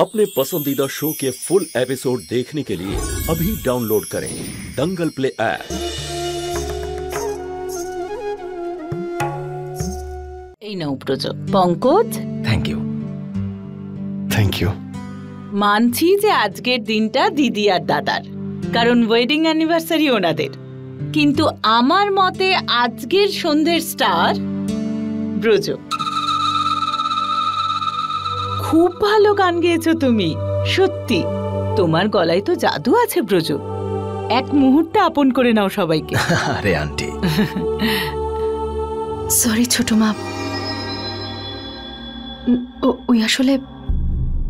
अपने पसंदीदा शो के फुल एपिसोड देखने के लिए अभी डाउनलोड करें दंगल प्ले ऐप। এই নাও প্রজো। Pankaj, thank you. Thank you. মানছি যে আজকের দিনটা দিদি আর দাদার, কারণ ওয়েডিং অ্যানিভার্সারি ওনাদের, কিন্তু আমার মতে আজকের সন্ধ্যের স্টার ব্রজো। খুব ভালো গান গেয়েছো তুমি, সত্যি। তোমার গলায় তো জাদু আছে ব্রজো, এক মুহূর্তে আপন করে নাও সবাইকে। আরে আন্টি, সরি ছোট মা, ওই আসলে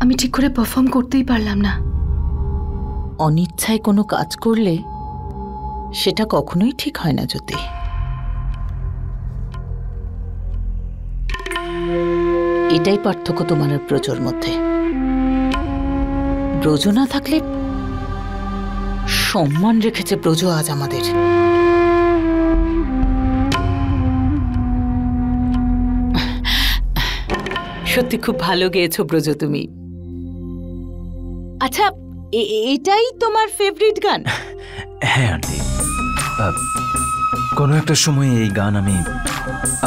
আমি ঠিক করে পারফর্ম করতেই পারলাম না। অনিচ্ছায় কোনো কাজ করলে সেটা কখনোই ঠিক হয় না জ্যোতি। এটাই পার্থক্য তোমার আর ব্রজোর মধ্যে। ব্রজো না থাকলে সম্মান রেখেছে ব্রজো আজ আমাদের। সত্যি খুব ভালো গেয়েছো ব্রজো তুমি। আচ্ছা, এটাই তোমার ফেভারিট গান? হ্যাঁ আন্টি, কোনো একটা সময় এই গান আমি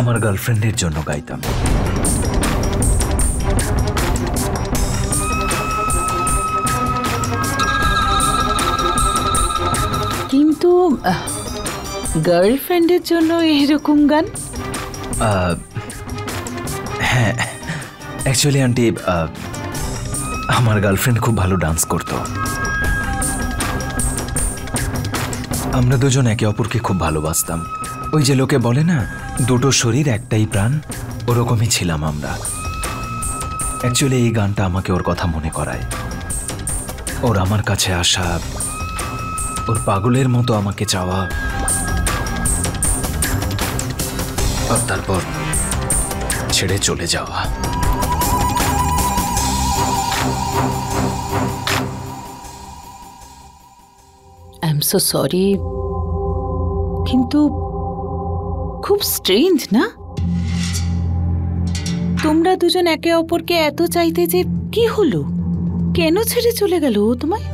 আমার গার্লফ্রেন্ডের জন্য গাইতাম। কিন্তু গার্লফ্রেন্ডের জন্য এরকম গান? হ্যাঁ, অ্যাকচুয়ালি আন্টি, আমার গার্লফ্রেন্ড খুব ভালো ডান্স করতো। আমরা দুজন একে অপরকে খুব ভালোবাসতাম। ওই যে লোকে বলে না, দুটো শরীর একটাই প্রাণ, ওরকমই ছিলাম আমরা। অ্যাকচুয়ালি এই গানটা আমাকে ওর কথা মনে করায়। ওর আমার কাছে আসা, ওর পাগলের মতো আমাকে চাওয়া, আর তারপর ছেড়ে চলে যাওয়া। আই এম সো সরি, কিন্তু খুব স্ট্রেঞ্জ না? তোমরা দুজন একে অপরকে এত চাইতে যে কি হলো? কেন ছেড়ে চলে গেল ও তোমায়?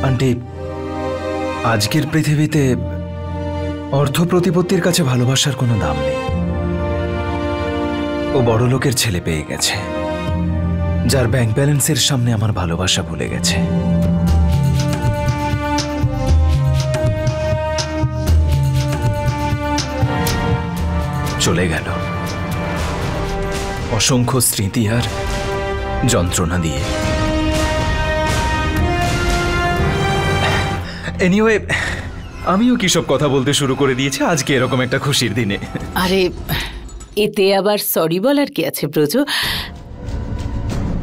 আন্টি, আজকের পৃথিবীতে অর্থ প্রতিপত্তির কাছে ভালোবাসার কোনো দাম নেই। ও বড় লোকের ছেলে পেয়ে গেছে, যার ব্যাংক ব্যালেন্সের সামনে আমার ভালোবাসা ভুলে গেছে। চলে গেল অসংখ্য স্মৃতি আর যন্ত্রণা দিয়ে। এনিওয়ে, আমিও কি সব কথা বলতে শুরু করে দিয়েছি আজকে এরকম একটা খুশির দিনে। আরে এতে আবার সরি বলার কি আছে ব্রজো?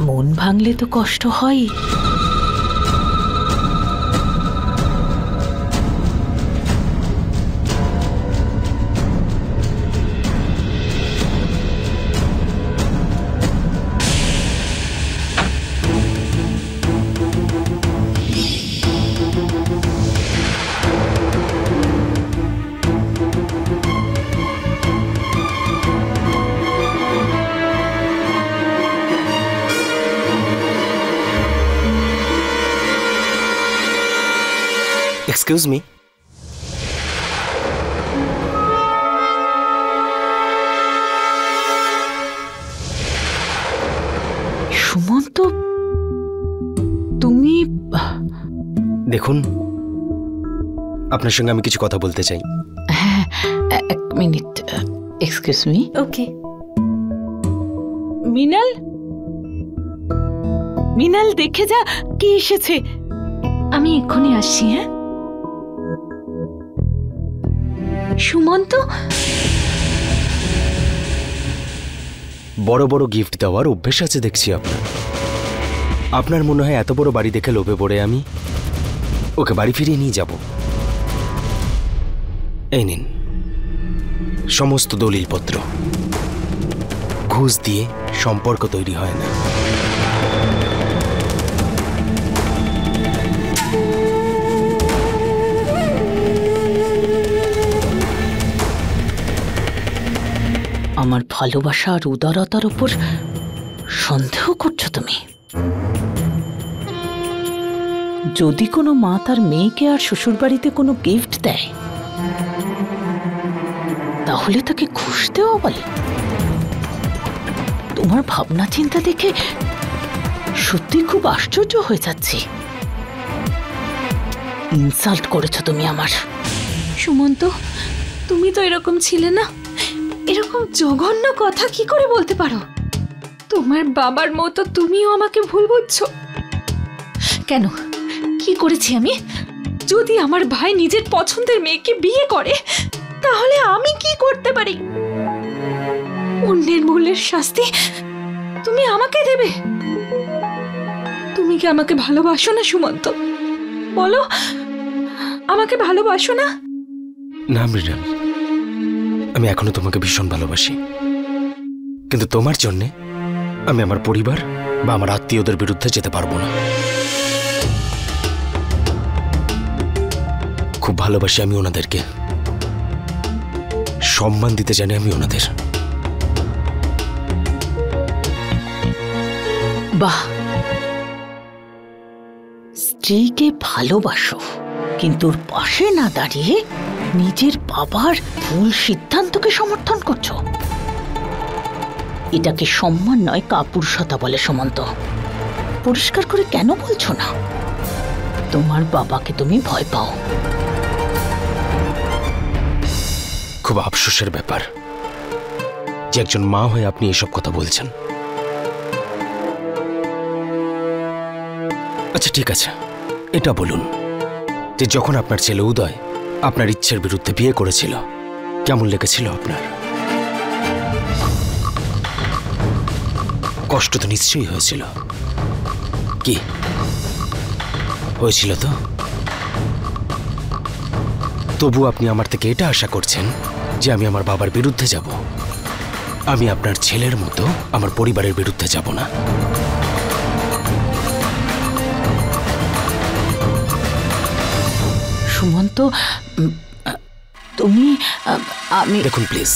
মন ভাঙলে তো কষ্ট হয়। Excuse me. সুমন্ত, তুমি? দেখুন, আপনার সঙ্গে আমি কিছু কথা বলতে চাই। হ্যাঁ, এক মিনিট, এক্সকিউজ মি। ওকে। মিনাল, মিনাল দেখে যা কি এসেছে। আমি এক্ষুনি আসছি। হ্যাঁ সুমন্ত, বড় বড় গিফট দেওয়ার অভ্যেস আছে দেখছি আপনার। আপনার মনে হয় এত বড় বাড়ি দেখে লোভে পড়ে আমি ওকে বাড়ি ফিরিয়ে নিয়ে যাব। এই নিন সমস্ত দলিলপত্র। ঘুষ দিয়ে সম্পর্ক তৈরি হয় না। আমার ভালোবাসা আর উদারতার উপর সন্দেহ করছো তুমি? যদি কোনো মা তার মেয়েকে আর শ্বশুরবাড়িতে কোনো গিফট দেয় তাহলে তাকে ঘুষ দেওয়া বলে? তোমার ভাবনা চিন্তা দেখে সত্যি খুব আশ্চর্য হয়ে যাচ্ছি। ইনসাল্ট করেছো তুমি আমার। সুমন্ত, তুমি তো এরকম ছিলে না। এরকম জঘন্য কথা কি করে বলতে পারো? তোমার বাবার মতো তুমিও আমাকে ভুল বুঝছো। কেন, কি করেছি আমি? যদি আমার ভাই নিজের পছন্দের মেয়েকে বিয়ে করে তাহলে আমি কি করতে পারি? অন্যের ভুলের শাস্তি তুমি আমাকে দেবে? তুমি কি আমাকে ভালোবাসো না সুমন্ত? বলো, আমাকে ভালোবাসো না? না মৃণাল, আমি এখনো তোমাকে ভীষণ ভালোবাসি, কিন্তু তোমার জন্যে আমি আমার পরিবার বা আমার আত্মীয়দের বিরুদ্ধে যেতে পারবো না। খুব ভালোবাসি আমি ওনাদেরকে, সম্মান দিতে জানি আমি ওনাদের। বাহ, স্ত্রীকে ভালোবাসো কিন্তু ওর পাশে না দাঁড়িয়ে নিজের বাবার ভুল সিদ্ধান্তকে সমর্থন করছো। এটাকে সম্মান নয়, কাপুরুষতা বলে সুমন্ত। পরিষ্কার করে কেন বলছো না তোমার বাবাকে তুমি ভয় পাও? খুব আফসোসের ব্যাপার যে একজন মা হয়ে আপনি এসব কথা বলছেন। আচ্ছা ঠিক আছে, এটা বলুন যে যখন আপনার ছেলে উদয় আপনার ইচ্ছের বিরুদ্ধে বিয়ে করেছিল, কেমন লেগেছিল আপনার? কষ্ট তো নিশ্চয়ই হয়েছিল। কি হয়েছিল? তো তবু আপনি আমার থেকে এটা আশা করছেন যে আমি আমার বাবার বিরুদ্ধে যাব। আমি আপনার ছেলের মতো আমার পরিবারের বিরুদ্ধে যাব না। সুমন্ত, তুমি আমি দেখুন প্লিজ,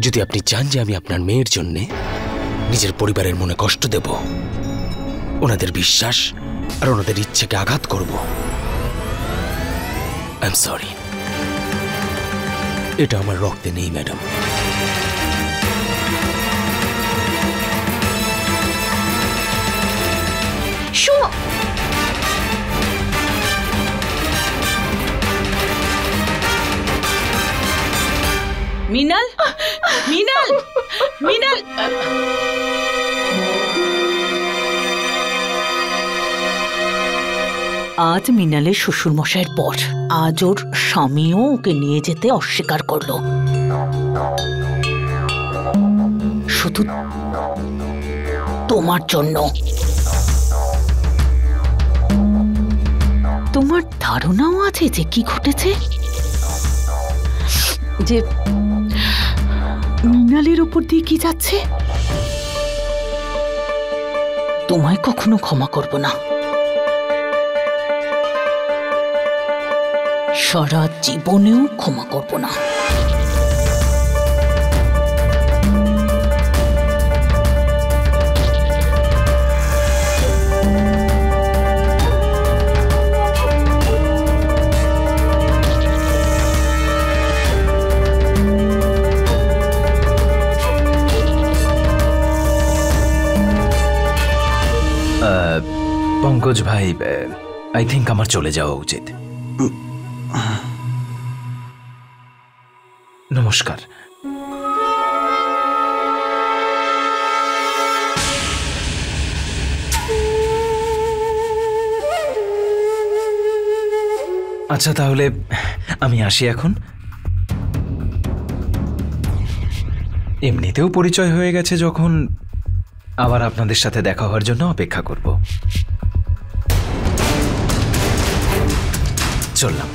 যদি আপনি চান যে আমি আপনার মেয়ের জন্য নিজের পরিবারের মনে কষ্ট দেব, ওনাদের বিশ্বাস আর ওনাদের ইচ্ছেকে আঘাত করব, আই এম সরি, এটা আমার রক্তে নেই ম্যাডাম। মিনাল, মিনাল, মিনাল। আজ মিনালের শ্বশুরমশাইয়ের পর আজ ওর স্বামীও ওকে নিয়ে যেতে অস্বীকার করলো, শুধু তোমার জন্য। তোমার ধারণাও আছে যে কি ঘটেছে? যে মিনালের উপর দিয়ে কি যাচ্ছে? তোমায় কখনো ক্ষমা করব না, সারা জীবনেও ক্ষমা করব না। পঙ্কজ ভাই, আই থিঙ্ক আমার চলে যাওয়া উচিত। নমস্কার। আচ্ছা তাহলে আমি আসি এখন। এমনিতেও পরিচয় হয়ে গেছে যখন, আবার আপনাদের সাথে দেখা হওয়ার জন্য অপেক্ষা করব। চললাম।